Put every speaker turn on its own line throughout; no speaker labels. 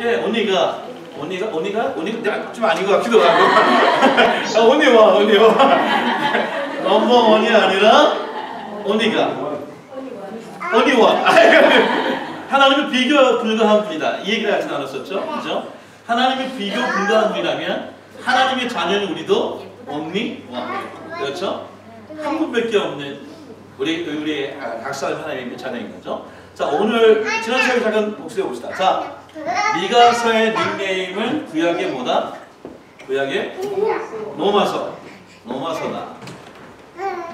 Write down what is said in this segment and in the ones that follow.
예, 언니가 좀 아닌 것 같기도 하고. 언니와. 넘버 원이 아니라 언니와. 하나님은 비교 불가한 분이다. 이 얘기를 아직 나눴었죠, 그죠? 하나님이 비교 불가한 분이라면 하나님의 자녀는 우리도 only one. 그렇죠? 한 분밖에 없는 우리 각사의 하나님의 자녀인 거죠. 자, 오늘 지난 시간에 잠깐 복습해 봅시다. 자, 미가서의 닉네임은 구약의 뭐다? 구약의 노마서다.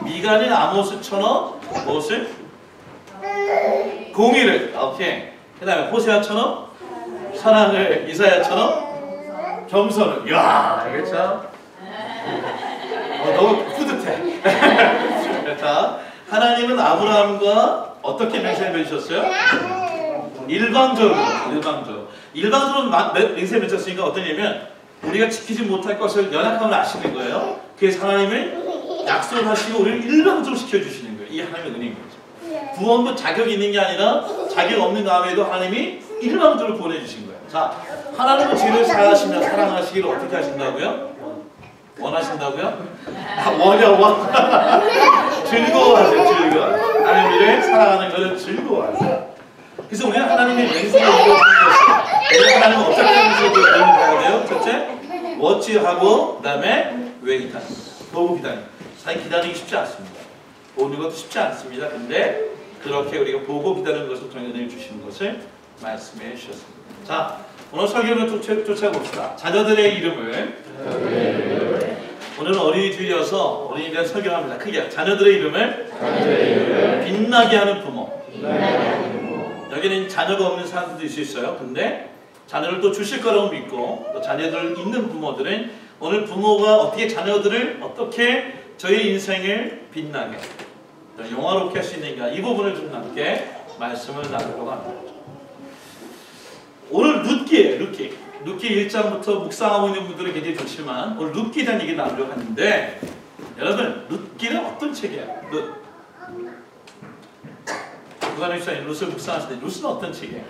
미가는 아모스처럼 무엇을? 공의를. 오케이. 그 다음에 호세아처럼 사랑을, 이사야처럼 겸손을. 이야, 이게 참 너무 뿌듯해. 자, 하나님은 아브라함과 어떻게 맹세를 맺으셨어요? 일방적으로 맹세 맺었으니까 어떠냐면 우리가 지키지 못할 것을 연약함을 아시는 거예요. 그래서 하나님을 약속을 하시고 우리를 일방적으로 시켜주시는 거예요. 이게 하나님의 은혜인 거죠. 구원도 자격이 있는 게 아니라 자격 없는 가운데도 하나님이 일방적으로 보내주신 거예요. 자, 하나님은 죄를 사하시며 사랑하시기를 어떻게 하신다고요? 원하신다고요? 즐거워하세요. 하나님을 사랑하는 것을 즐거워하세요. 그래서 우리는 하나님의 맹세를 이루어주는 것이 하나님은 어떻게 하는 돼요? 첫째, 워치하고 그 다음에 왜 기다립니다. 보고 기다립니다. 사실 기다리기 쉽지 않습니다. 보는 것도 쉽지 않습니다. 근데 그렇게 우리가 보고 기다리는 것을 통해 은혜를 주시는 것을 말씀해 주셨습니다. 자, 오늘 설교를 쫓아봅시다. 자녀들의 이름을 오늘은 어린이 주일이어서 어린이에 대한 설교를 합니다. 크게 자녀들의 이름을 빛나게 하는 부모. 여기는 자녀가 없는 사람들도 있을 수 있어요. 근데 자녀를 또 주실 거라고 믿고 또 자녀들 있는 부모들은 오늘 부모가 어떻게 자녀들을 어떻게 저희 인생을 빛나게 영화롭게 할 수 있는가 이 부분을 좀 함께 말씀을 나누려고 합니다. 오늘 룻기예요. 룻기 1장부터 묵상하고 있는 분들은 굉장히 좋지만 오늘 룻기에 대한 얘기를 나누려고 하는데 여러분 룻기는 어떤 책이에요? 누가 내주시나요? 룻을 묵상하실 때 룻은 어떤 책이에요?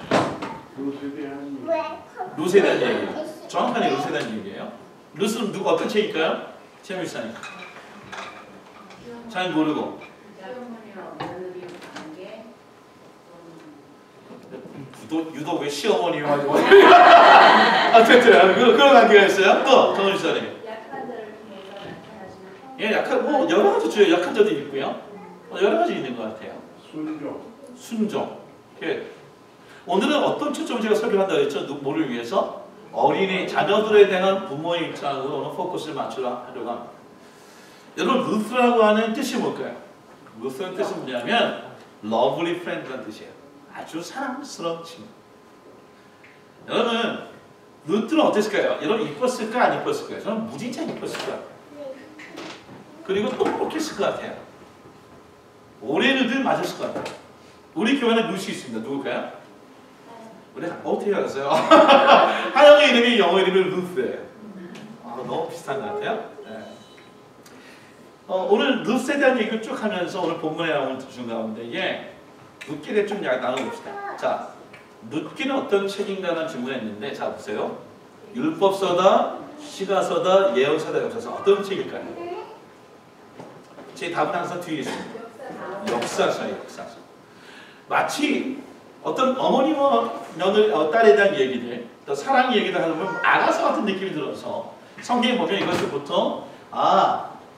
룻에 대한 얘기예요. 정확하게 룻에 대한 얘기예요. 룻은 누가 어떤 책일까요? 최민수님 잘 모르고 유독 왜 시어머니요? 됐어요. 그런 관계가 있어요. 또 정은수님 예, 뭐 여러 가지 주요 약한 자도 있고요. 여러 가지 있는 것 같아요. 순종. 오늘은 어떤 초점을 제가 설교한다고 했죠? 뭐를 위해서? 어린이 자녀들에 대한 부모의 입장으로 오늘 포커스를 맞추려고 합니다. 여러분 루스라고 하는 뜻이 뭘까요? 루스라는 뜻은 뭐냐면 lovely friend라는 뜻이에요. 아주 사랑스러운 친구. 여러분 루트는 어땠을까요? 여러분 이뻤을까 안 이뻤을까요? 저는 무진장 이뻤을 것 같아요. 그리고 똑똑했을 것 같아요. 올해는 늘 맞았을 것 같아요. 우리 교회는 루시 있습니다. 누굴까요? 우리 어떻게 알았어요? 하영의 이름이 영어 이름이 루스예요. 너무 비슷한 것 같아요. 네. 오늘 루스에 대한 얘기를 쭉 하면서 오늘 본문에 나오는 중 가운데 룻기에 대해 좀 나눠봅시다. 자, 룻기는 어떤 책인가라는 질문을 했는데 자 보세요. 율법서다, 시가서다, 예언서다, 역사서 어떤 책일까요? 제 답은 항상 뒤에 있습니다. 역사서예요. 역사서. 마치 어떤 어머니와 딸에 대한 얘기들, 또 사랑 얘기를 하면 아가서 같은 느낌이 들어서 성경에 보면 이것을 보통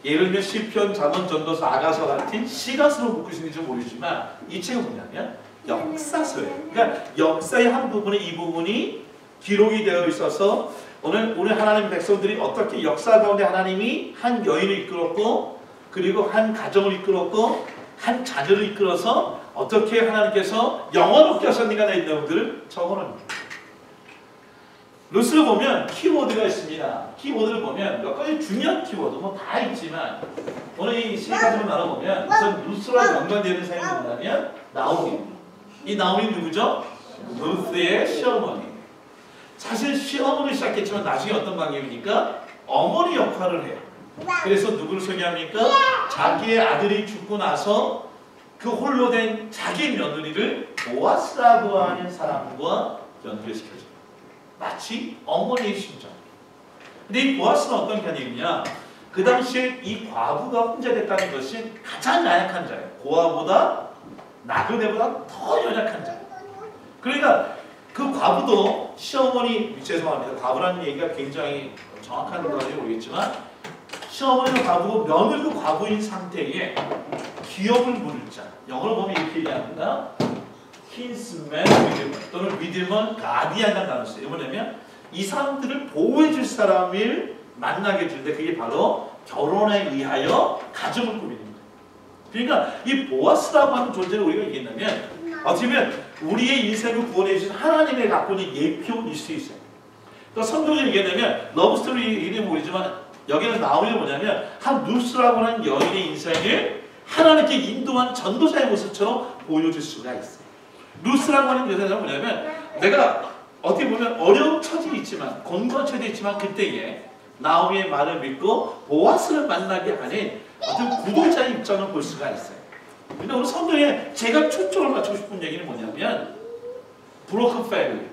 예를 들면 시편, 잠언, 전도서, 아가서 같은 시가서로 묶을 수 있는지 모르지만 이 책은 뭐냐면 역사서예요. 그러니까 역사의 한 부분에 이 부분이 기록이 되어 있어서 오늘 하나님 백성들이 어떻게 역사 가운데 하나님이 한 여인을 이끌었고 그리고 한 가정을 이끌었고 한 자녀를 이끌어서 어떻게 하나님께서 영원롭게 하셨는가 하는 내용들을 적어놓습니다. 루스를 보면 키워드가 있습니다. 키워드를 보면 몇 가지 중요한 키워드 뭐 다 있지만 오늘 이 시간을 나눠보면 우선 루스와 연관되는 사람이 뭐냐면 나오미. 이 나오미 누구죠? 루스의 시어머니. 사실 시어머니 시작했지만 나중에 어떤 관계입니까? 어머니 역할을 해요. 그래서 누구를 소개합니까? 자기의 아들이 죽고 나서 그 홀로 된 자기 며느리를 보아스라고 하는 사람과 연결시켜줍니다. 마치 어머니의 심정. 근데 이 보아스는 어떤 개념이냐? 그 당시에 이 과부가 혼자됐다는 것이 가장 나약한 자예요. 고아보다 나그네보다 더 연약한 자. 그러니까 그 과부도 시어머니, 죄송합니다. 과부라는 얘기가 굉장히 정확한 건지 모르겠지만 시어머니도 과부고 며느리도 과부인 상태에 기업을 물을 자. 영어로 보면 이렇게 얘기합니다. 키스맨 리디먼 또는 리디먼 가디안이라는 단어를 써요. 뭐냐면 이 사람들을 보호해줄 사람을 만나게 해주는데 그게 바로 결혼에 의하여 가정을 꾸미는 거예요. 그러니까 이 보아스라고 하는 존재를 우리가 얘기했냐면 어떻게 보면 우리의 인생을 구원해 주신 하나님의 갖고 있는 예표일 수 있어요. 또 성경에 얘기하면 러브스토리 이름이 모르지만 여기는 나오는 게 뭐냐면 한 루스라고 하는 여인의 인생을 하나님께 인도한 전도자의 모습처럼 보여줄 수가 있어요. 루스라고 하는 여자가 뭐냐면 내가 어떻게 보면 어려운 처지에 있지만 곤고한 처지에 있지만 그때에 나오미의 말을 믿고 보아스를 만나게 하는 어떤 구도자의 입장을 볼 수가 있어요. 근데 오늘 성경에 제가 초점을 맞추고 싶은 얘기는 뭐냐면 브로큰 패밀리,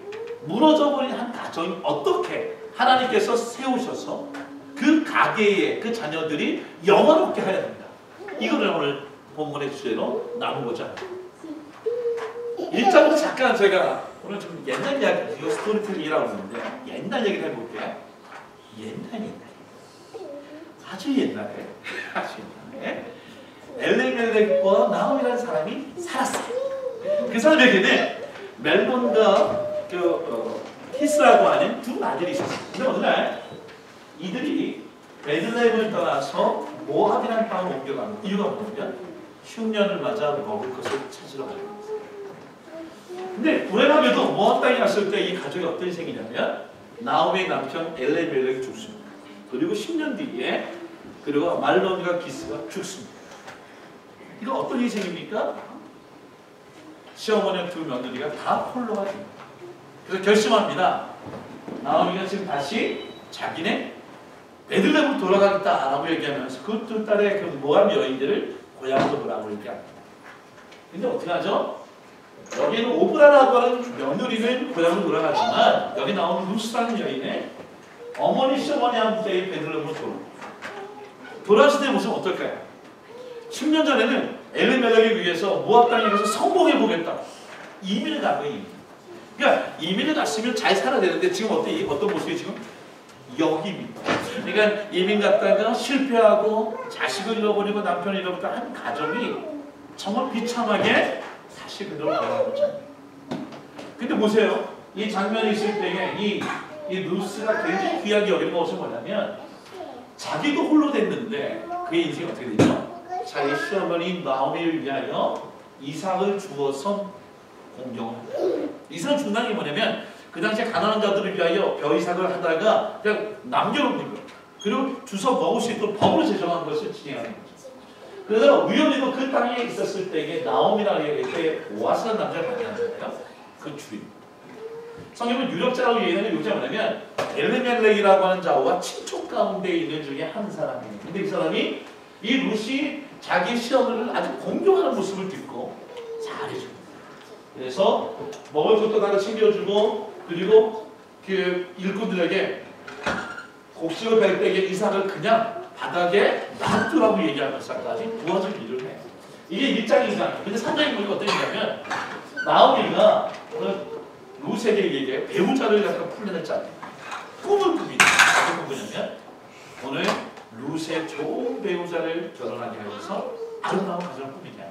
무너져버린 한 가정이 어떻게 하나님께서 세우셔서 그 가게의 그 자녀들이 영화롭게 하야 됩니다. 이거를 오늘 본문의 주제로 나누고자 합니다. 1장부터 잠깐 제가 오늘 좀 옛날 이야기, 이거 스토리텔링이라고 하는데 옛날 얘기를 해볼게요. 옛날에 아주 옛날에 엘리멜렉과 나홈이라는 사람이 살았어요. 그 사람에게는 멜본과 히스라고 하는 두 아들이 있었어요. 근데 어느 날 이들이 베들레헴을 떠나서 모압이라는 땅으로 옮겨가는 이유가 뭐냐면 흉년을 맞아 먹을 것을 찾으러 가는 거예요. 근데 불행하게도 모압 땅에 갔을 때 이 가족이 어떤 인생이냐면 나홈의 남편 엘리멜렉이 죽습니다. 그리고 10년 뒤에 그리고 말론과 기스가 죽습니다. 이거 어떤 인생입니까? 시어머니와 두 며느리가 다 홀로가 됩니다. 그래서 결심합니다. 나오미가 지금 다시 자기네 베들레헴으로 돌아가겠다라고 얘기하면서 그 두 딸의 그 모압 여인들을 고향으로 보라고 얘기합니다. 근데 어떻게 하죠? 여기는 오브라라고 하는 며느리는 고향으로 돌아가지만 여기 나오는 루스라는 여인의 어머니 시어머니한테 베들레헴으로 돌아왔을 때 모습은 어떨까요? 10년 전에는 엘리멜렉에 의해서 모압 땅에 가서 성공해 보겠다. 이민을 간 거예요. 그러니까 이민을 갔으면 잘 살아야 되는데 지금 어떤 모습이 지금 여기입니다. 그러니까 이민 갔다가 실패하고 자식을 잃어버리고 남편을 잃어버리고 한 가정이 정말 비참하게 다시 그대로 돌아가고 있잖아요. 근데 보세요. 이 장면이 있을 때에 이 루스가 굉장히 귀하게 여기는 것은 뭐냐면 자기도 홀로 됐는데 그의 인생이 어떻게 되죠? 자기 시어머니 나오미를 위하여 이삭을 주어서 공경을 합니다. 이삭을 준다는 게 뭐냐면 그 당시에 가난한 자들을 위하여 벼이삭을 하다가 그냥 남겨놓는 거예요. 그리고 주워 먹을 수 있도록 법으로 제정한 것을 진행하는 거죠. 그래서 위험히도 그 땅에 있었을 때에 나오미라는 얘기에 보아스라는 남자를 만났는데요. 그 주인. 성경은 유력자라고 얘기하는 요지가 뭐냐면 엘리멜렉이라고 하는 자와 친족 가운데 있는 중에 한 사람이에요. 근데 이 사람이 이 룻이 자기 시어머니를 아주 공경하는 모습을 듣고 잘해줍니다. 그래서 먹을 것도 다 챙겨주고 그리고 그 일꾼들에게 곡식을 벨 때에 이삭을 그냥 바닥에 놔두라고 얘기하면서까지 도와줄 일을 해요. 이게 1장이잖아요. 근데 3장이 보니까 어떤 얘기냐면 나오미가 오늘 룻에게 얘기해 배우자를 약간 풀려냈잖아요. 꿈을 꿉니다. 어떤 꿈이냐면 오늘 룻의 좋은 배우자를 결혼하게 하면서 아름다운 가정을 꾸미냐.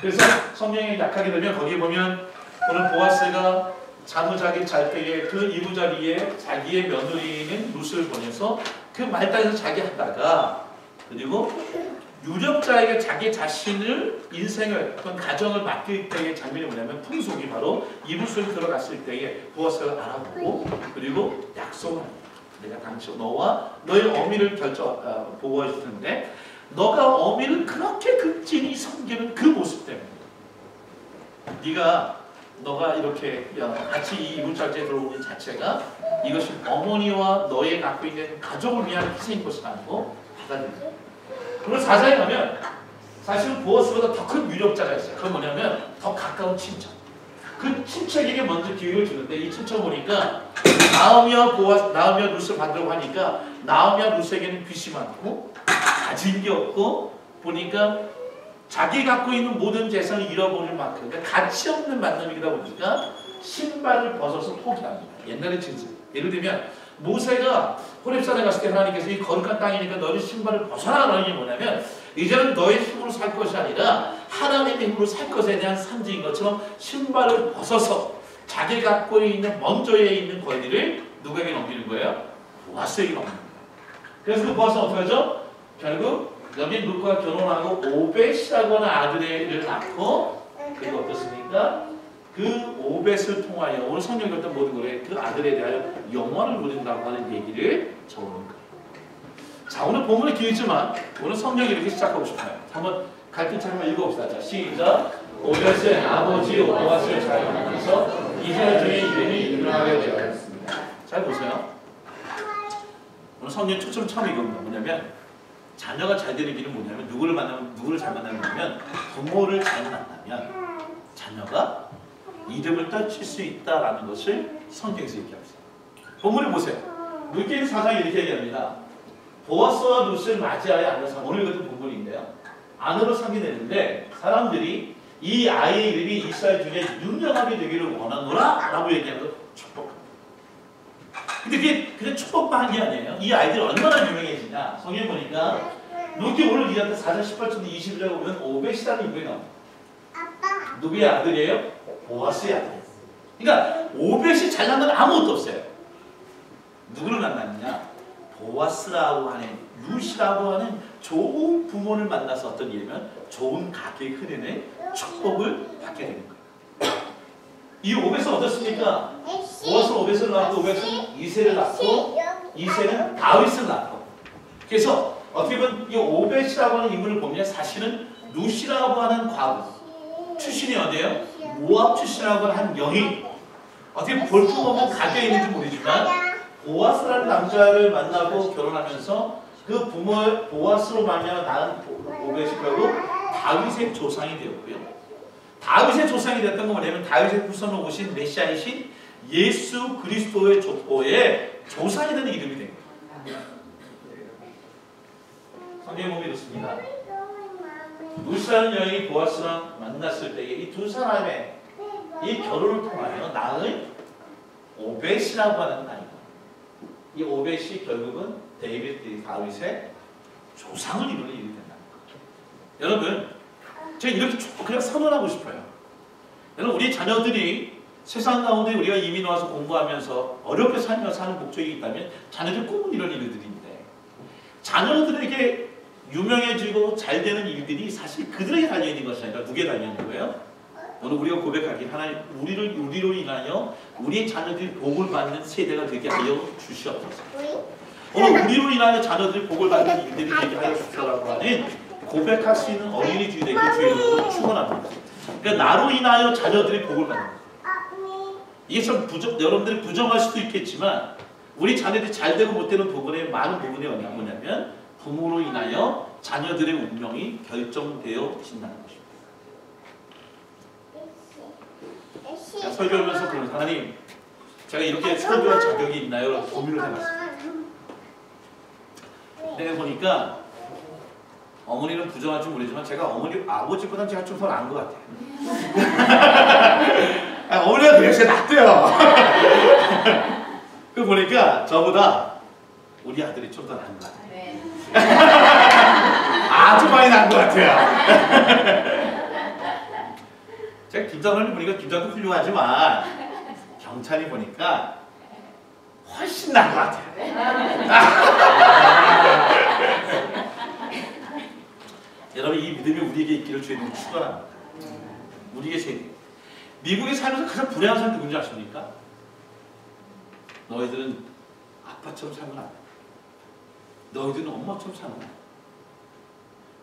그래서 성경에 약하게 되면 거기에 보면 오늘 보아스가 잠을 잘 때에 그 이부자리에 자기의 며느리인 룻을 보내서 그 말단에서 자기 하다가 그리고 유력자에게 자기 자신을 인생을 어떤 가정을 맡길 때의 장면이 뭐냐면 풍속이 바로 이불속에 들어갔을 때에 보아스가 알아보고 그리고 약속을 합니다. 내가 당신 너와 너의 어미를 보호해 줄 텐데 너가 어미를 그렇게 극진히 섬기는 그 모습 때문에 너가 이렇게 같이 이 이불자리에 들어오는 자체가 이것이 어머니와 너의 갖고 있는 가족을 위한 희생인 것이 아니고 받아들여요. 그리고 4장에 가면 사실 보아스보다 더 큰 유력자가 있어요. 그건 뭐냐면 더 가까운 친척. 그 친척에게 먼저 기회를 주는데 이 친척 보니까 나오미와 룻을 받으려고 하니까 나오미와 룻에게는 빚이 많고 가진 게 없고 보니까 자기 갖고 있는 모든 재산을 잃어버릴 만큼 그러니까 가치 없는 만남이다 보니까 신발을 벗어서 포기합니다. 옛날에 진짜 예를 들면 모세가 호렙산에 갔을 때 하나님께서 이 거룩한 땅이니까 너희 신발을 벗어나라는 게 뭐냐면 이제는 너의 힘으로 살 것이 아니라 하나님의 힘으로 살 것에 대한 상징인 것처럼 신발을 벗어서 자기 갖고 있는 먼저에 있는 권리를 누구에게 넘기는 거예요? 보아스에게 넘기는 거예요. 그래서 그 보아스는 어떻게 하죠? 결국 여기 룻과 결혼하고 오벳이라고 하는 아들을 낳고 그리고 어떻습니까? 그 오벳을 통하여 오늘 성경에 어떤 모든 거에 그 아들에 대하여 영원을 누린다고 하는 얘기를 적어놓은 거예요. 자, 오늘 본문은 길지만 오늘 성경이 이렇게 시작하고 싶어요. 한번 갈등처럼 읽어봅시다. 자, 시작. 오벳의 아버지 보아스를 잘 만나서 이스라엘 중에 이름이 유명하게 되었습니다. 잘 보세요. 오늘 성경 초점 처음 이겁니다. 뭐냐면 자녀가 잘 되는 길은 뭐냐면 누구를 잘 만나는 거냐면 부모를 잘 만나면 자녀가 이름을 떨칠 수 있다라는 것을 성경에서 얘기합니다. 본문을 보세요. 룻기서 4장에 이렇게 얘기합니다. 보아스와 룻을 맞이하여 안을 삼 오늘 같은 본문인데요. 안으로 삼게 되는데 사람들이 이 아이의 이름이 이스라엘 중에 유명하게 되기를 원하노라 라고 얘기하면서 축복합니다. 근데 그게 그냥 축복만 한 게 아니에요. 이 아이들이 얼마나 유명해지냐. 성경 보니까 룻기 오늘 4장 18절부터 20절에 보면 오벳이라는 인물이 나옵니다. 누구의 아들이에요? 보아스의 아들이에요. 그러니까 오벳이 잘난 건 아무것도 없어요. 누구를 만났느냐? 보아스라고 하는 룻이라고 하는 좋은 부모를 만나서 어떤 일이면 좋은 가게의 흐름에 축복을 받게 되는 거예요. 이 오벳은 어떻습니까? 보아스는 오벳을 낳고 오벳은 이새를 낳고 이새는 다윗을 낳고 그래서 어떻게 보면 이 오벳이라고 하는 인물을 보면 사실은 룻이라고 하는 과부 출신이 어디예요? 모압 출신이라고 하는 여인 어떻게 볼품없는 가게에 있는지 모르지만 보아스라는 남자를 만나고 결혼하면서 그 부모 보아스로 말미암아 낳은 오벳이 결국 다윗의 조상이 되었고요. 다윗의 조상이 됐던 건 뭐냐면 다윗의 후손으로 오신 메시아이신 예수 그리스도의 족보의 조상이 되는 이름이 된 거예요. 성경에 보면 이렇습니다. 룻이라는 여인이 보아스랑 만났을 때에 이 두 사람의 이 결혼을 통하여 낳은 오벳이라고 하는 아이가 이 오벳이 결국은 다윗의 조상을 이루는 일이 된다는 거죠. 여러분, 제가 이렇게 그냥 선언하고 싶어요. 여러분, 우리 자녀들이 세상 가운데 우리가 이민 와서 공부하면서 어렵게 살면서 하는 목적이 있다면 자녀들 꿈은 이런 일들인데 자녀들에게 유명해지고 잘 되는 일들이 사실 그들에게 달려있는 것이 아니라 누구에 달려있는 거예요? 오늘 우리가 고백하길 하나님 우리로 인하여 우리의 자녀들이 복을 받는 세대가 되게 하여 주시옵소서. 오늘 우리로 인하여 자녀들이 복을 받는 일들이 되게 하여 주시라고 하는 고백할 수 있는 어린이 주일에게 주의 이름으로 축원합니다. 그러니까 나로 인하여 자녀들이 복을 받는 거예요. 이게 참 여러분들이 부정할 수도 있겠지만 우리 자녀들이 잘 되고 못 되는 부분의 많은 부분이 뭐냐면 부모로 인하여 자녀들의 운명이 결정되어진다는 것입니다. 제가 설교하면서 그런 하나님 제가 이렇게 설교할 자격이 있나요? 라고 고민을 해봤습니다. 내가 보니까 어머니는 부정할지 모르지만 제가 아버지보다는 제가 좀 더 나은 것 같아요. 어머니가 그냥 제가 낫대요. 그 보니까 저보다 우리 아들이 좀 더 나은 것 같아요. 네. 아주 많이 나은 것 같아요. 제가 김장관을 보니까 김장도 훌륭하지만 경찰이 보니까 훨씬 나은 것 같아요. 여러분 이 믿음이 우리에게 있기를 주의 이름으로 축원합니다. 우리에게 세계 미국에 살면서 가장 불행한 사람 누군지 아십니까? 너희들은 아빠처럼 살면 안 돼. 너희들은 엄마처럼 살면 안 돼.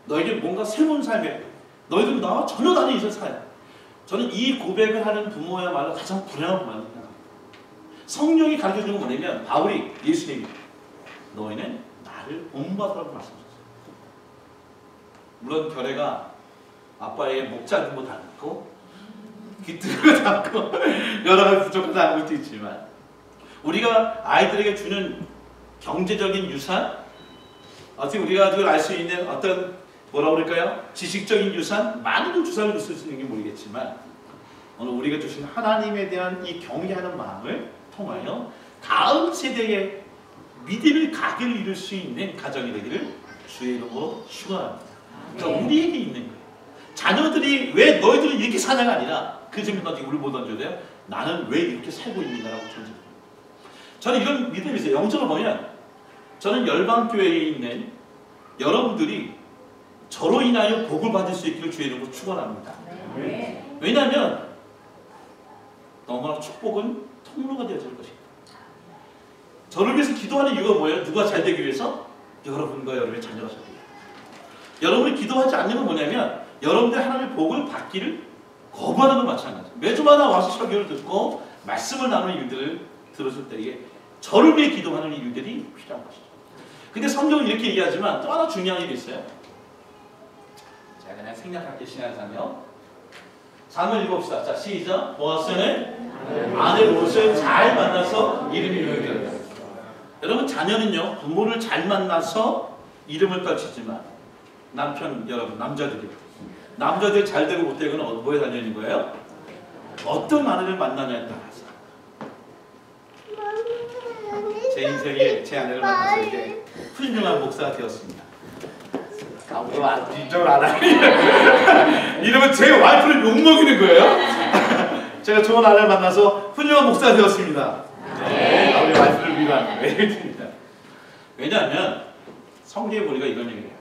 너희들 뭔가 새로운 삶에 너희들은 나와 전혀 다른 인생 살아야 돼. 저는 이 고백을 하는 부모야말로 가장 불행한 부모입니다. 성령이 가르쳐주는 건 뭐냐면 바울이 예수님이 너희는 나를 본받으라고 말씀하셨어요. 물론 결례가 아빠의 목자금도 닮고 귀뚜라미가 닮고 여러 가지 부족한 닮을 수도 있지만 우리가 아이들에게 주는 경제적인 유산, 어떻게 우리가 그걸 알 수 있는 어떤 뭐라고 그럴까요? 지식적인 유산, 많은 유산을 줄 수 있는 게 모르겠지만 오늘 우리가 주신 하나님에 대한 이 경외하는 마음을 통하여 다음 세대의 믿음의 가게를 이룰 수 있는 가정이 되기를 주의 이름으로 축원합니다. 그러니까 우리에게 있는 거예요. 자녀들이 왜 너희들은 이렇게 사냐가 아니라 그 질문 어떻게 우리 못 던져야 돼요? 나는 왜 이렇게 살고 있는가라고 던져요. 저는 이런 믿음이 있어요. 영적으로 보면 저는 열방교회에 있는 여러분들이 저로 인하여 복을 받을 수 있기를 주의 이름으로 축원합니다. 왜냐하면 너무나 축복은 통로가 되어질 것입니다. 저를 위해서 기도하는 이유가 뭐예요? 누가 잘 되기 위해서? 여러분과 여러분의 자녀가 잘 되기 위해서. 여러분이 기도하지 않는 건 뭐냐면 여러분들 하나님의 복을 받기를 거부하는 건 마찬가지예요. 매주마다 와서 설교를 듣고 말씀을 나누는 일들을 들었을 때에 저를 위해 기도하는 일들이 필요한 것이죠. 근데 성경은 이렇게 얘기하지만 또 하나 중요한 일이 있어요. 제가 그냥 생략할게 시간을 사며 잠을 읽어봅시다. 자, 시작. 보아스는 아내 롯을 잘 만나서 이름이 유명해졌다. 여러분, 자녀는요 부모를 잘 만나서 이름을 떨치지만 남편 여러분, 남자들 잘 되고 못 되고는 뭐에 달려있는 거예요? 어떤 아내를 만나냐에 따라서. 제 인생에 제 아내를 만나서 이제 훌륭한 목사가 되었습니다. 아무도 인정을 안 하네. 이러면 제 와이프를 욕먹이는 거예요. 제가 좋은 아내를 만나서 훌륭한 목사가 되었습니다. 네, 우리 와이프를 위로하는 거예요. 왜냐하면 성경에 보니까 이런 얘기예요.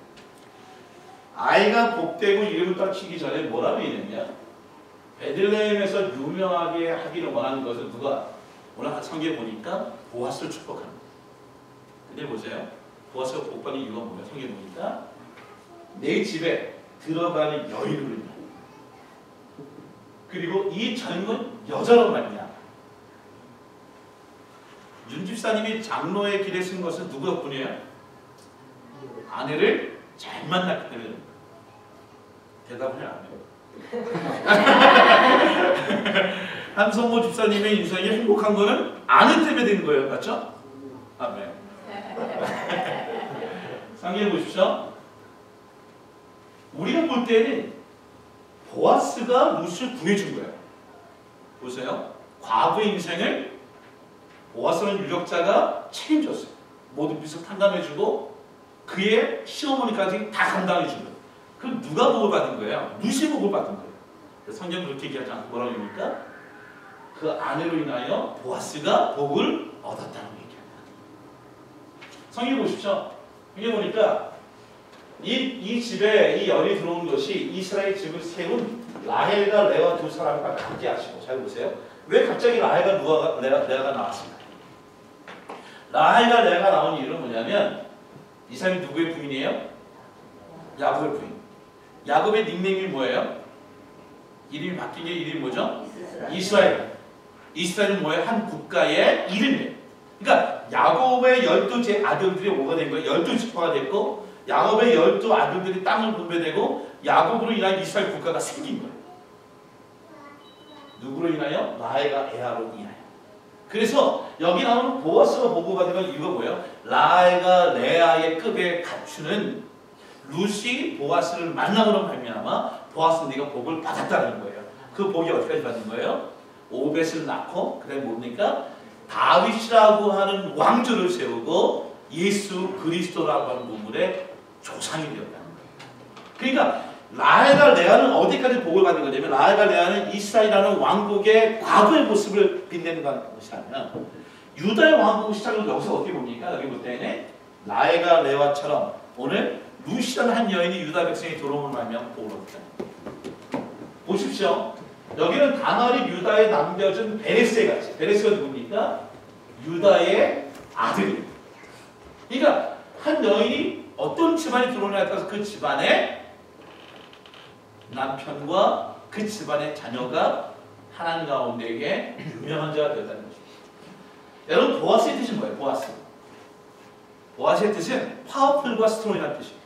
아이가 복되고 이름을 떨치기 전에 뭐라고 있느냐? 베들레헴에서 유명하게 하기를 원하는 것은 누가? 오늘 성경에 보니까 보아스를 축복합니다. 근데 보세요. 보아스가 복받는 이유가 뭐예요? 성경에 보니까 내 집에 들어가는 여인으로 인하여 그리고 이 젊은 여자로 말미암아. 윤 집사님이 장로의 길에 쓴 것은 누구 덕분이에요? 아내를 잘 만났기 때문에. 대답을 안 해요. 한성모 집사님의 인생이 행복한 거는 아내 때문에 되는 거예요. 맞죠? 아멘. 상기해 보십시오. 우리가 볼 때는 보아스가 룻을 구해준 거예요. 보세요. 과거의 인생을 보아스는 유력자가 책임졌어요. 모든 빚을 탕감해주고 그의 시어머니까지 다 감당해준 거예요. 그럼 누가 복을 받은 거예요? 룻이 복을 받은 거예요. 성경은 그렇게 얘기하지 않고 뭐라고 합니까? 그 아내로 인하여 보아스가 복을 얻었다는 얘기합니다. 성경 보십시오. 이게 보니까 이 집에 이 열이 들어온 것이 이스라엘 집을 세운 라헬과 레아 두 사람과 함께 하시고. 잘 보세요. 왜 갑자기 라헬과 레아가 나왔습니까? 라헬과 레아가 나온 이유는 뭐냐면 이 사람이 누구의 부인이에요? 야곱의 부인. 야곱의 닉네임이 뭐예요? 이름이 바뀐 게 이름이 뭐죠? 이스라엘. 이스라엘은 뭐예요? 한 국가의 이름이에요. 그러니까 야곱의 12 아들들이 뭐가 된 거예요? 12지파가 됐고 야곱의 12 아들들이 땅을 분배되고 야곱으로 인한 이스라엘 국가가 생긴 거예요. 누구로 인하여? 라헬과 레아로 인하여. 그래서 여기 나오는 보아스가 복을 받은 이유가 뭐예요? 라헬과 레아의 급에 갖추는 룻이 보아스를 만남으로 말미암아 보아스 네가 복을 받았다는 거예요. 그 복이 어디까지 받는 거예요? 오벳을 낳고 그다음에 뭡니까? 다윗이라고 하는 왕조를 세우고 예수 그리스도라고 하는 인물의 조상이 되었다는 거예요. 그러니까 라헬과 레아는 어디까지 복을 받는 거냐면 라헬과 레아는 이스라엘이라는 왕국의 과거의 모습을 빛내는 것이라면 유다의 왕국 시작을 여기서 어떻게 봅니까? 여기 볼 때는 라헬과 레아처럼 오늘 룻이라는 한 여인이 유다 백성이 들어오는 말면 복을 얻다. 보십시오. 여기는 다말이 유다에 남겨준 베레스에 같이. 베레스가 누굽니까? 유다의 아들입니다. 그러니까 한 여인이 어떤 집안에 들어오냐에 따라서 그 집안의 남편과 그 집안의 자녀가 하나님 가운데에 유명한 자가 되었다는 것입니다. 여러분 보아스의 뜻이 뭐예요? 보아스의 뜻은 파워풀과 스트롱이라는 뜻입니다.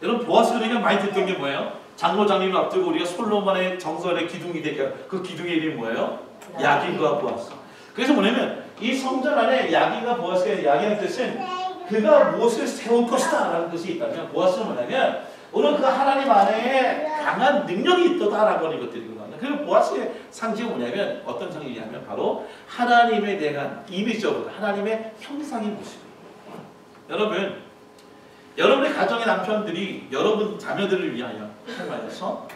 여러분 보아스 그러니까 많이 듣던 게 뭐예요? 장로장님을 앞두고 우리가 솔로몬의 정설의 기둥이 되게 그 기둥의 이름이 뭐예요? 야긴과 보아스. 그래서 뭐냐면 이 성전 안에 야긴과 보아스가 야긴의 뜻은 그가 무엇을 세울 것이다 라는 뜻이 있다면 보아스는 뭐냐면 오늘 그 하나님 안에 강한 능력이 있다라고 하는 것들이거든요. 그 보아스의 상징이 뭐냐면 어떤 상징이냐면 바로 하나님에 대한 이미지적으로 하나님의 형상의 모습이에요. 여러분, 여러분의 가정의 남편들이 여러분 자녀들을 위하여 하나님께서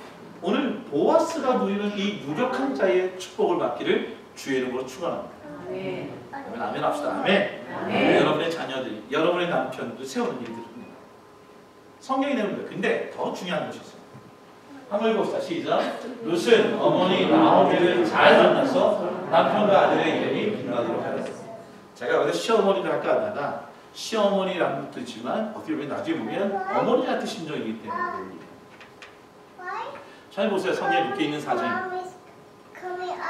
오늘 보아스가 누리는 이 유력한 자의 축복을 받기를 주의 이름으로 축원합니다. 아멘. 아멘 합시다. 아멘. 아멘. 여러분의 자녀들이, 여러분의 남편들 세우는 일들입니다. 성경이 내는 거예요. 근데 더 중요한 것이 있어요. 한번 읽어봅시다. 시작. 룻은 어머니 나오미를 잘 만나서 남편과 아들의 이름이 빛나도록 하였습니다. 제가 여기서 시어머니를 할까 하다가 시어머니라는 뜻이지만 어떻게 보면 나중에 보면 어머니라는 심정이기 때문에 잘 보세요. 성경에 이렇게 있는 사정입니다.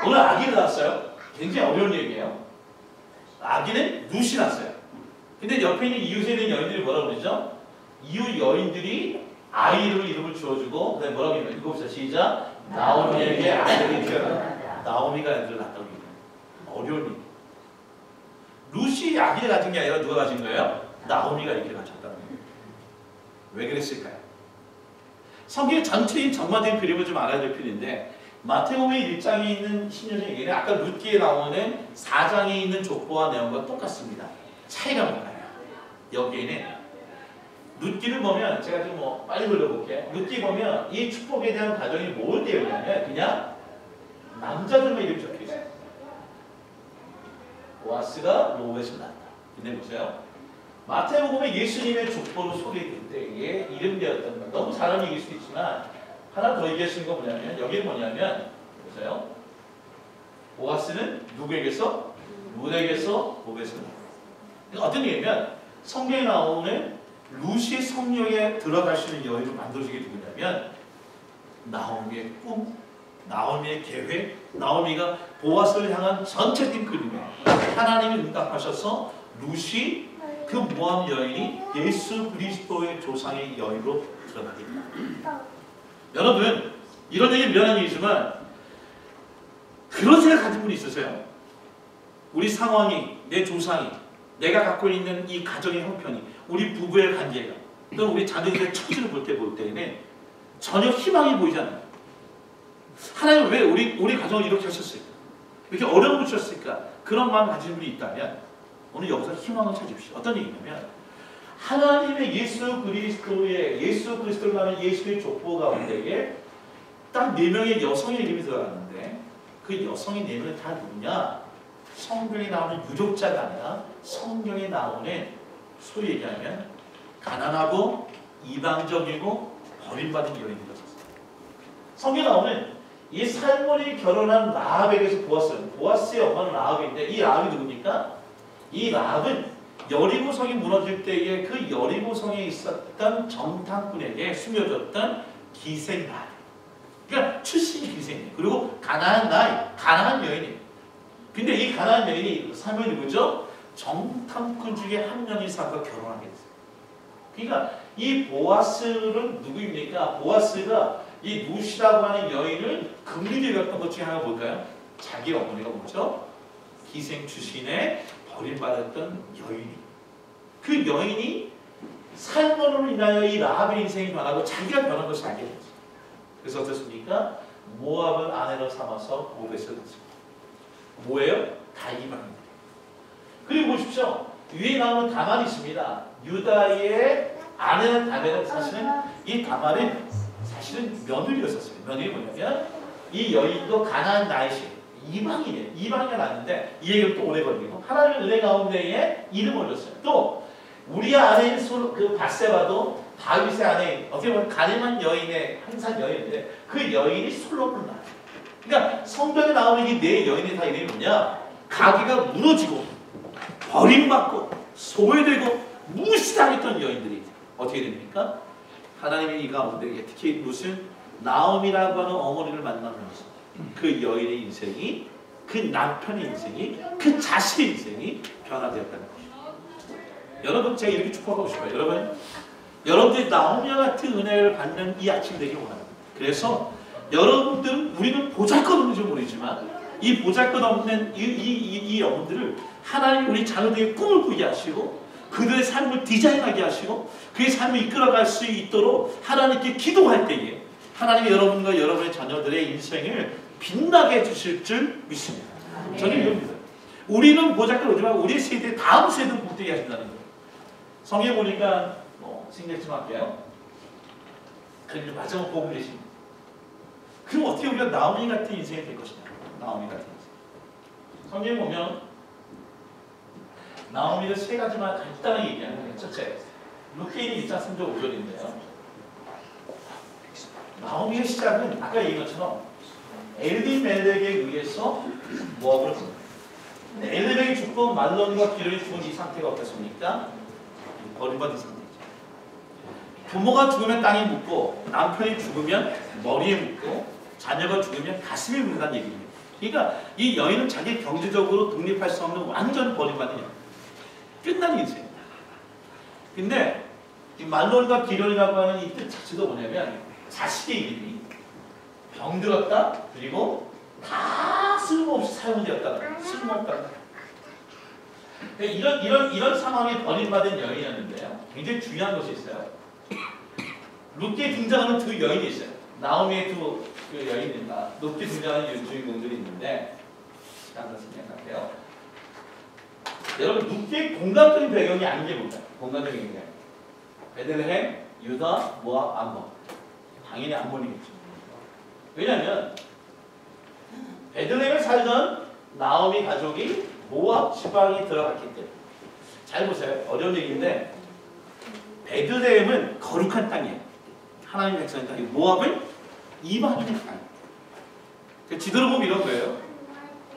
오늘 아기를 낳았어요. 굉장히 어려운 얘기예요. 아기는 룻이 낳았어요. 근데 옆에 있는 이웃에 있는 여인들이 뭐라고 그러죠? 이웃 여인들이 아이를 이름을 주어주고 그다음에 뭐라고 해요? 읽어봅시다. 시작. 나오미에게 아들이 태어났다. 나오미가 아들을 낳았다고 해요. 어려운 얘기. 룻이 아기를 가진 게 아니라 누가 가진 거예요? 나오미가 이렇게 가졌다는 거예요. 왜 그랬을까요? 성경 전체인 전반적인 그림을 좀 알아야 될 필요인데 마태복음 1장에 있는 신유적인 얘기는 아까 룻기에 나오는 4장에 있는 족보와 내용과 똑같습니다. 차이가 뭔가요? 여기에는 룻기를 보면 제가 좀 빨리 돌려볼게요. 룻기 보면 이 축복에 대한 가정이 뭘 되어 있냐면 그냥 남자들만 이름이 적혀 있어요. 보아스가 로벳을 낳았다. 근데 보세요. 마태복음에 예수님의 족보로 소개될 때에 이름되었던 건 너무 잘한 얘기일 수도 있지만 하나 더 얘기할 수 있는 건 뭐냐면 여기 뭐냐면 보세요. 보아스는 누구에게서? 룻에게서 로벳을 낳았다. 어떤 얘기냐면 성경에 나오는 룻이 성령에 들어갈 수 있는 여인을 만들어주게 누구냐면 나오미의 꿈, 나오미의 계획, 나오미가 보아스를 향한 전체적인 그림에 하나님이 응답하셔서 룻이 그 모함 여인이 예수 그리스도의 조상의 여인으로 드러나게 됩니다. 여러분 이런 얘기 미안한 얘기지만 그런 생각 가진 분이 있으세요? 우리 상황이, 내 조상이, 내가 갖고 있는 이 가정의 형편이, 우리 부부의 관계가, 또는 우리 자녀들의 처지를 볼 때에는 전혀 희망이 보이지 않아요. 하나님 왜 우리 가정을 이렇게 하셨을까? 이렇게 어려움을 주셨을까? 그런 마음 가진 분이 있다면 오늘 여기서 희망을 찾으십시오. 어떤 얘기냐면 하나님의 예수 그리스도를 말하는 예수의 족보 가운데에 딱 4명의 여성의 이름이 들어갔는데 그 여성의 4명은 다 누구냐? 성경에 나오는 유족자가 아니라 성경에 나오는 소위 얘기하면 가난하고 이방적이고 버림받은 여인들이었어요. 성경에 나오는 이 살몬이 결혼한 라합에게서 보아스의 엄마는 라합인데 이 라합이 누굽니까? 이 라합은 여리고성이 무너질 때에 그 여리고성에 있었던 정탐꾼에게 숨겨졌던 기생날. 그러니까 출신이 기생이에요. 그리고 가난한 여인이에요. 근데 이 가난한 여인이 살몬이 누구죠? 정탐꾼 중에 한 명이 사람과 결혼하게 됐어요. 그러니까 이 보아스는 누구입니까? 보아스가 이 룻이라고 하는 여인을 긍휼히 여겼던 것 중에 하나가 뭘까요? 자기 어머니가 뭐죠? 기생 출신의 버림받았던 여인이. 그 여인이 살몬으로 인하여 이 라합의 인생이 변하고 자기가 변한 것을 알게 됐죠. 그래서 어떻습니까? 모압을 아내로 삼아서 모벳을 낳습니다. 뭐예요? 다 이방인들. 그리고 보십시오. 위에 나오는 다말이 있습니다. 유다의 아내는 다말은 사실은 이 다말은 사실은 며느리였었어요. 며느리 뭐냐면 이 여인도 가나안 나이시 이방이에요. 이방이가 났는데 이 얘기를 또 오래 걸리고 하나님의 은혜 가운데에 이름을 올렸어요. 또 우리 아내인 그 밧세바도 다윗의 아내인 어떻게 보면 가늠한 여인의 한산 여인인데 그 여인이 솔로몬을 낳았어요. 그러니까 성경에 나오는 이 네 여인의 다 이름이 뭐냐? 가기가 무너지고 버림받고 소외되고 무시당했던 여인들이 어떻게 됩니까? 하나님의 이 가운데 특히 룻은 나오미라고 하는 어머니를 만나면서 그 여인의 인생이, 그 남편의 인생이, 그 자신의 인생이 변화되었다는 것입니다. 여러분 제가 이렇게 축복하고 싶어요. 여러분들이 나오미와 같은 은혜를 받는 이 아침 되길 원합니다. 그래서 여러분들은 우리는 보잘것없는지 모르지만 이 보잘것없는 이 영혼들을 하나님 우리 자녀들의 꿈을 꾸게 하시고 그들의 삶을 디자인하게 하시고 그의 삶을 이끌어갈 수 있도록 하나님께 기도할 때에 하나님이 여러분과 여러분의 자녀들의 인생을 빛나게 해주실 줄 믿습니다. 저는 이겁니다. 우리는 보잘것없지만 우리 세대 다음 세대는 복되게 하신다는 거예요. 성경에 보니까 생각 좀 할게요. 그럼 마지막 복을 내십니다. 그럼 어떻게 우리가 나오미 같은 인생이 될 것이냐? 나오미 같은 인생. 성경에 보면 나오미를 세 가지만 간단하게 얘기하는 거예요. 첫째, 루케인이 1장 3절 5절인데요. 나오미의 시작은 아까 얘기한 것처럼 엘리멜렉에 의해서 모압으로 갑니다. 엘리멜렉이 죽고 말론과 기련이 죽은 이 상태가 어떻습니까? 버림받은 상태죠. 부모가 죽으면 땅에 묻고 남편이 죽으면 머리에 묻고 자녀가 죽으면 가슴에 묻는다는 얘기입니다. 그러니까 이 여인은 자기 경제적으로 독립할 수 없는 완전 버림받은 여인. 끝난 인생입니다. 근데 이 말론과 기련이라고 하는 이 뜻 자체도 뭐냐면 자식의 이름이 병들었다 그리고 다 쓸모없이 사용되었다. 쓸모없다. 이런 상황에 버림받은 여인이었는데요. 굉장히 중요한 것이 있어요. 룻기에 등장하는 두 여인이 있어요. 나오미의 두 여인입니다. 룻기에 등장하는 주인공들이 있는데 잠깐 생각할게요. 여러분 룻기의 공간적인 배경이 아닌 게 뭔가요? 공간적인 배경. 베들레헴, 유다, 모압, 암몬. 당연히 암몬이겠죠. 왜냐하면 베들레헴에 살던 나오미 가족이 모압 지방에 들어갔기 때문에. 잘 보세요. 어려운 얘기인데 베들레헴은 거룩한 땅이에요. 하나님의 백성의 땅이고 모압은 이방인의 땅이에요. 그러니까 지도로 보면 이런 거예요.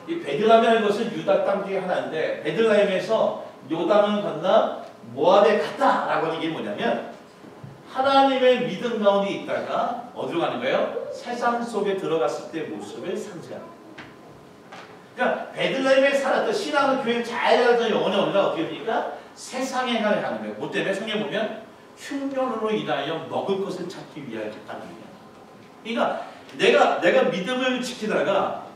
이 베들레헴이라는 것은 유다 땅 중에 하나인데 베들레헴에서 요단을 건너 모압에 갔다라고 하는 게 뭐냐면 하나님의 믿음 가운데 있다가 어디로 가는 거예요? 세상 속에 들어갔을 때 모습을 상징합니다. 그러니까 베들레헴에 살았던 신앙의 교회를 잘 살았던 영혼의 언니가 어떻게 됩니까? 세상에 가는 거예요. 뭐 때문에 성경에 보면 흉년으로 인하여 먹을 것을 찾기 위하여 갔다는 거예요. 그러니까 내가 믿음을 지키다가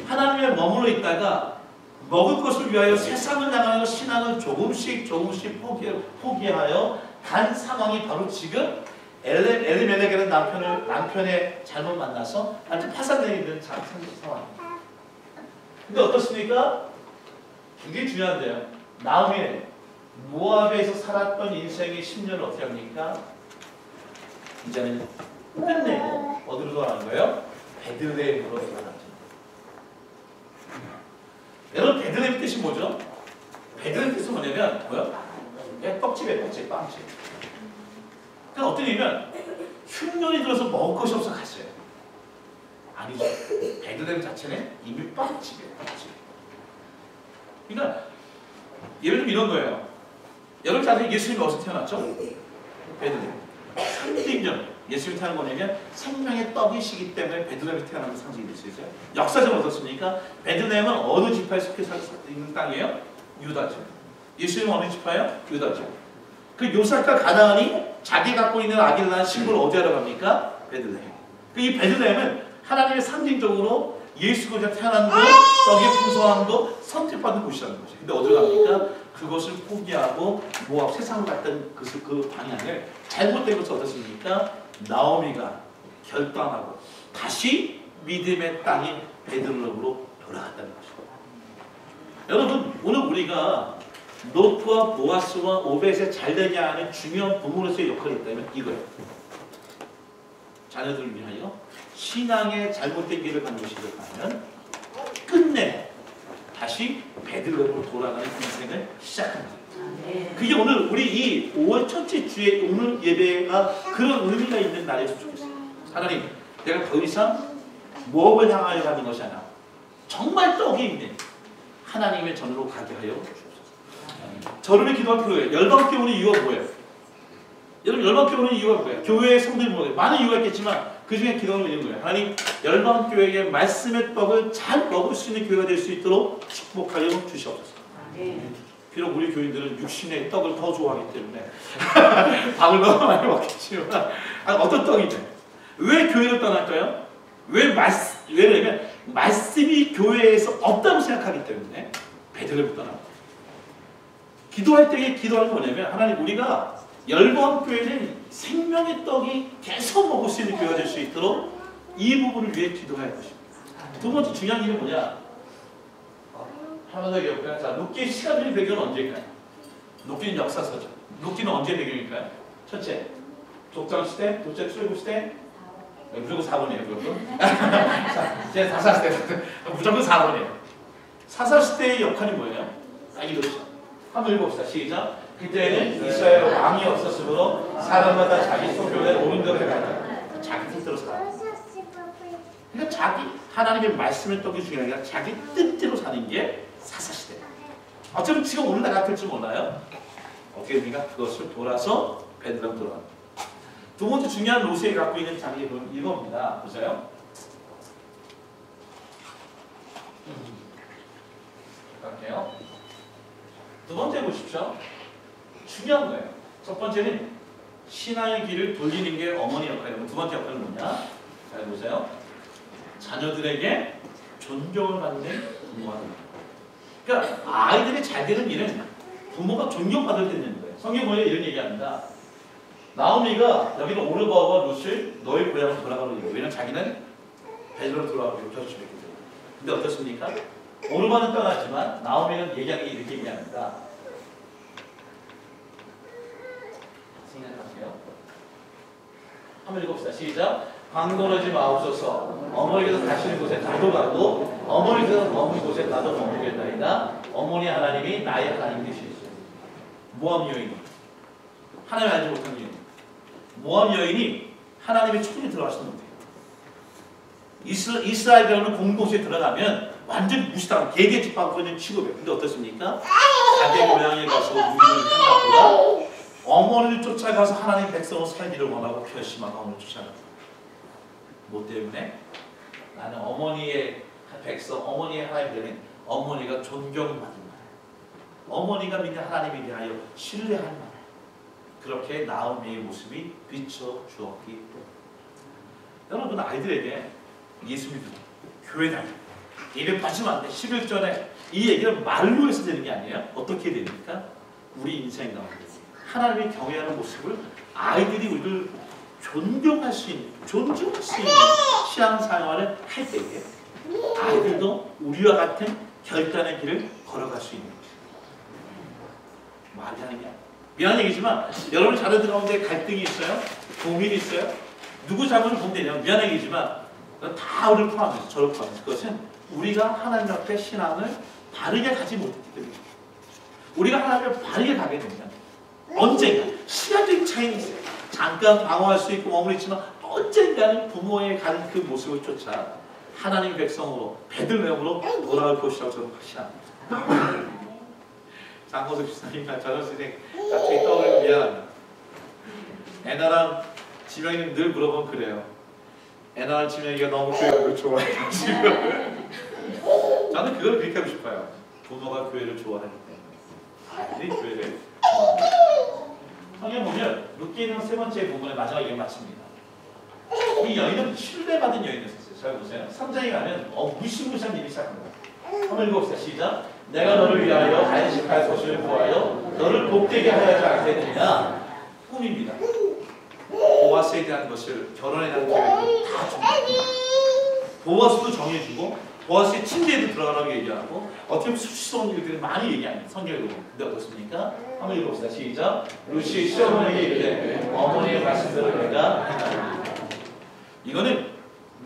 하나님에 머물러 있다가 먹을 것을 위하여 세상을 향하여 신앙을 조금씩 포기하여 간 상황이 바로 지금 엘리멜렉이라는 남편의 잘못 만나서 완전 파산되게 된 상황입니다. 근데 어떻습니까? 굉장히 중요한데요. 나오미는 모압에서 살았던 인생의 10년을 어떻게 합니까? 이제는 끝내고 어디로 돌아가는 거예요? 베들레헴으로 돌아가죠. 여러분 베들레헴 뜻이 뭐죠? 베들레헴 뜻은 뭐냐면 떡집이에요. 떡집, 빵집. 그러니까 어떤 얘기면 흉년이 들어서 먹을 것이 없어 갔어요. 아니죠. 베들레헴 자체는 이미 빵집이에요. 빵집. 그러니까 예를 들면 이런 거예요. 여러분 자세히 예수님이 어디서 태어났죠? 베들레헴. 상징적. 예수님이 태어난 거냐면 생명의 떡이시기 때문에 베들레헴이 태어나는 상징이 될 수 있어요. 역사적으로 어떻습니까? 베들레헴은 어느 지파에 속해 있는 땅이에요? 유다죠. 예수님은 어느 지파예요? 유다죠. 그 요셉과 가나안이 자기 갖고 있는 아기를 낳은 신부를 어디 하러 갑니까? 베들레헴. 이 베들레헴은 하나님의 상징적으로 예수 그리스도가 태어난 것, 떡의 풍성함도 선택받은 곳이라는 것이에요. 근데 어디로 갑니까? 그것을 포기하고 모압 세상을 갔던 그 방향을 잘못된 것이 어떻습니까? 나오미가 결단하고 다시 믿음의 땅인 베들레헴으로 돌아갔다는 것입니다. 여러분 오늘 우리가 롯과 보아스와 오벳의 잘되게 하는 중요한 부모로서의 역할이 있다면 이거예요. 자녀들을 위하여 신앙의 잘못된 길을 가는 것이 되면 끝내 다시 베들레헴으로 돌아가는 인생을 시작합니다. 그게 오늘 우리 이 5월 첫째 주에 오늘 예배가 그런 의미가 있는 날이었으면 좋겠어요. 하나님, 내가 더 이상 모압을 향하여 가는 것이 아니라 정말 떡이 있는 하나님의 전으로 가게 하여 주옵소서. 저름의 기도할 필요해요. 열방교회 오는 이유가 뭐예요? 여러분 열방교회 오는 이유가 뭐예요? 교회의 성도들이 뭐예요? 많은 이유가 있겠지만 그 중에 기도하는 건 이런 거예요. 하나님, 열방교회의 말씀의 떡을 잘 먹을 수 있는 교회가 될 수 있도록 축복하여 주시옵소서. 비록 우리 교인들은 육신의 떡을 더 좋아하기 때문에 밥을 너무 많이 먹겠지만 어떤 떡이죠? 왜 교회를 떠날까요? 왜냐면 말씀이 교회에서 없다고 생각하기 때문에 베들레헴을 떠납니다. 기도할 때에 기도하는 게 뭐냐면 하나님 우리가 열번 교회는 생명의 떡이 계속 먹을 수 있는 교회가 될 수 있도록 이 부분을 위해 기도할 것입니다. 두 번째 중요한 일은 뭐냐? 하나 더 기억해요. 자, 룻기 시간의 배경은 언제일까요? 룻기는 역사서죠. 룻기는 언제 배경일까요? 첫째, 족장시대, 둘째, 출애굽시대, 무조건 4번이에요. 그것도. 자, 제 사사시대, 무조건 4번이에요. 사사시대의 역할이 뭐예요? 아, 이렇죠. 한번 읽어봅시다. 시작. 그때는 이스라엘 왕이 없었으므로 사람마다 자기 소견에 옳은 대로 해간다. 자기 뜻대로 살아. 그러니까 자기 하나님의 말씀을 떠기 중요한 게 아니라 자기 뜻대로 사는 게 사사시대. 어쩌면 지금 오늘날 같을지 몰라요. 어떻게 됩니까? 그것을 돌아서 베들레헴 돌아갑니다. 두 번째 중요한 롯이 갖고 있는 장애는 이겁니다. 보세요. 갈게요. 두 번째 보십시오. 중요한 거예요. 첫 번째는 신앙의 길을 돌리는 게 어머니 역할이고 두 번째 역할은 뭐냐? 잘 보세요. 자녀들에게 존경을 받는 부모하는 거예요. 그러니까 아이들이 잘 되는 일은 부모가 존경받을 때 되는 거예요. 성경 보면 이런 얘기합니다. 나오미가 여기는 오르바와 룻을 너희 고향으로 돌아가는 얘기예요. 왜냐면 자기는 베들레헴으로 돌아가고 결혼했거든요. 근데 어떻습니까? 오르바는 떠났지만 나오미는 얘기하는 게 이렇게 얘기합니다. 생각하세요. 한번 읽읍시다. 시작. 강건하지 마옵소서. 어머니께서 가시는 곳에 나도 가고 어머니께서 머문 곳에 나도 머무겠나이다. 어머니 하나님이 나의 하나님 되시겠어요. 모함 여인. 하나님 알지 못한 여인. 모함 여인이 하나님의 초청에 들어가시는 못해요. 이스라엘이라는 공동체에 들어가면 완전 무시당하고 개개집하고 있는 취급이에요. 근데 어떻습니까? 자기 고향에 가서 우리를 생각보다 어머니를 쫓아가서 하나님 백성을 살기를 원하고 결심하고 어머니를 쫓아갑니다. 뭐 때문에? 나는 어머니의 백성, 어머니의 하나님 되는 어머니가 존경받는 나라. 어머니가 믿는 하나님에 대하여 신뢰할 나라. 그렇게 나오미의 모습이 비춰주었기 때문에. 여러분 아이들에게 예수 믿고 교회 다니고 예배 받으면 안 돼. 11전에 이 얘기를 말로 해서 되는 게 아니에요. 어떻게 됩니까? 우리 인생 가운데 하나님의 경외하는 모습을 아이들이 우리를 존경할 수 있는, 존중할 수 있는 신앙생활을 할 때에 아이들도 우리와 같은 결단의 길을 걸어갈 수 있는 것입니다. 말이 하는 게 미안한 얘기지만 여러분 자녀들 가운데 갈등이 있어요? 고민이 있어요? 누구 잘못을 보면 되냐면 미안한 얘기지만 다 우리를 포함해서 저를 포함해서 그것은 우리가 하나님 앞에 신앙을 바르게 가지 못했기 때문에 우리가 하나님 앞에 바르게 가게 되면 언젠가 시간적인 차이는 있어요. 잠깐 방어할 수 있고 머무르지만 언젠가는 부모의 가는 그 모습을 쫓아 하나님의 백성으로 베들레헴으로 돌아올 것이라고 저는 확신합니다. 장호석 집사님과 저런 선생 갑자기 떠오르고 미안합니다. 애나랑 지명이는 늘 물어보면 그래요. 애나랑 지명이가 너무 교회를 좋아해요. 지금 저는 그걸 그렇게 하고 싶어요. 부모가 교회를 좋아하기 때문에 아이들이 교회를 좋아합니다. 성경 보면 룻기에 있는 세 번째 부분의 마지막 얘기 마칩니다. 이 여인은 신뢰받은 여인이었어요. 잘 보세요. 3장에 가면 무시무시한 일이 시작합니다. 한번 읽어봅시다. 시작. 내가 너를 위하여 안식할 것을 구하여 너를 복되게 하여지 않겠느냐. 꿈입니다. 보아스에 대한 것을 결혼에 대한 계획을 다 준비합니다. 보아스도 정해주고 보아스의 침대에도 들어가라고 얘기하고 어떻게 보면 수치스러운 일들을 많이 얘기합니다. 성경에 보면. 근데 어떻습니까? 한번 읽어봅시다. 시작. 룻이 시어머니에게 이르되 어머니의 말씀대로 내가 행하리라. 이거는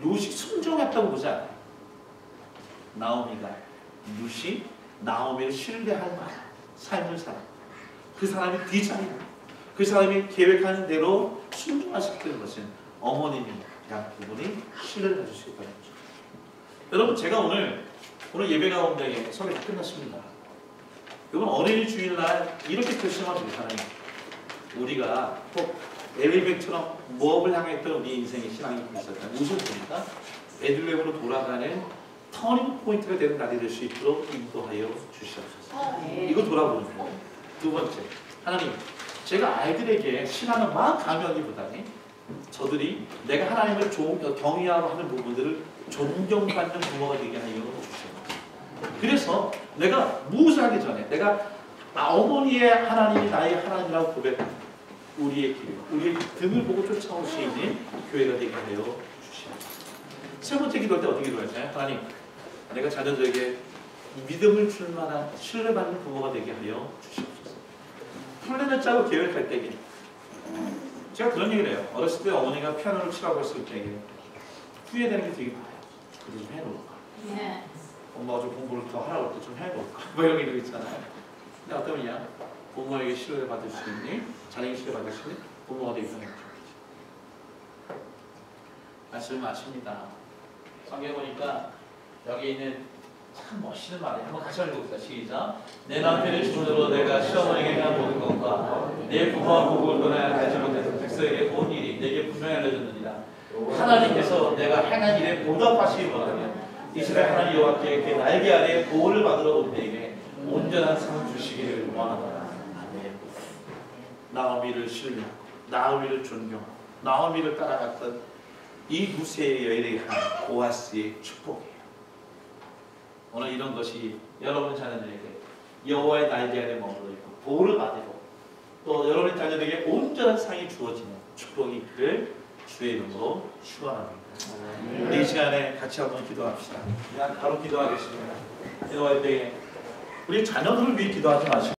룻이 순종했다고 보지 않아요. 나오미가 룻이 나오미를 신뢰할 만한 삶을 살아. 그 사람이 디자인, 그 사람이 계획하는 대로 순종하셨다는 것은 어머님이 대한 부분이 신뢰를 가질 수 있다는 거죠. 여러분 제가 오늘 예배 가운데 설교 다 끝났습니다. 이번 어린이 주일날 이렇게 결심하면 되잖아요. 우리가 꼭 엘리백처럼 무엇을 향했던 우리 인생의 신앙이 있었다. 무엇을 보니까 베들레헴으로 돌아가는 터닝 포인트가 되는 날이 될 수 있도록 인도하여 주시옵소서. 이거 돌아보는 거예요. 두 번째, 하나님, 제가 아이들에게 신앙을 막 강요하기보다는 저들이 내가 하나님을 경외하고 하는 부분들을 존경받는 부모가 되게 하여 주시옵소서. 그래서 내가 무엇을 하기 전에 내가 어머니의 하나님이 나의 하나님이라고 고백하는 우리의 길, 우리의 등을 보고 쫓아올 수 있는 교회가 되게 하여 주시옵소서. 세 번째 기도할 때 어떻게 기도할까요? 하나님, 내가 자녀들에게 믿음을 줄 만한 신뢰받는 부모가 되게 하여 주시옵소서. 플랜을 짜고 계획할 때에 제가 그런 얘기를 해요. 어렸을 때 어머니가 피아노를 치라고 했을 때 후회되는 게 되게 많아요. 그래 좀 해놓을까? 네. 엄마가 좀 공부를 더 하라고 할 때 좀 해놓을까? 뭐 이런 게 있잖아요. 근데 어떤 의미야? 부모에게 신뢰를 받을 수 있는, 자녀에게 신뢰를 받을 수 있는 부모가 되기 위해서 말씀을 아십니다. 성경 보니까 여기 있는 참 멋있는 말이에요. 한번 같이 읽어봅시다. 시작. 내 남편의 주문으로 내가 시어머니에게 행한 모든 것과 내 부모와 고국을 떠나야 알지 못해서 백성에게 온 일이 내게 분명히 알려졌느니라. 하나님께서 내가 행한 일에 보답하시기 원하면 이스라엘 하나님 여호와께 날개 아래 보호를 받으러 온 때에게 온전한 상 주시기를 원하노라. 아멘. 나오미를 신뢰하고 나오미를 존경하고 나오미를 따라갔던 이 무쇠의 여인에게 한 보아스의 축복이에요. 오늘 이런 것이 여러분 자녀들에게 여호와의 날개 아래 머물러 있고 보호를 받고 또 여러분의 자녀들에게 온전한 상이 주어지는 축복이 있기를 주의 이름으로 축원합니다. 우리 이 시간에 같이 한번 기도합시다. 그냥 바로 기도하겠습니다. 기도할 때 우리 자녀들을 위해 기도하지 마시고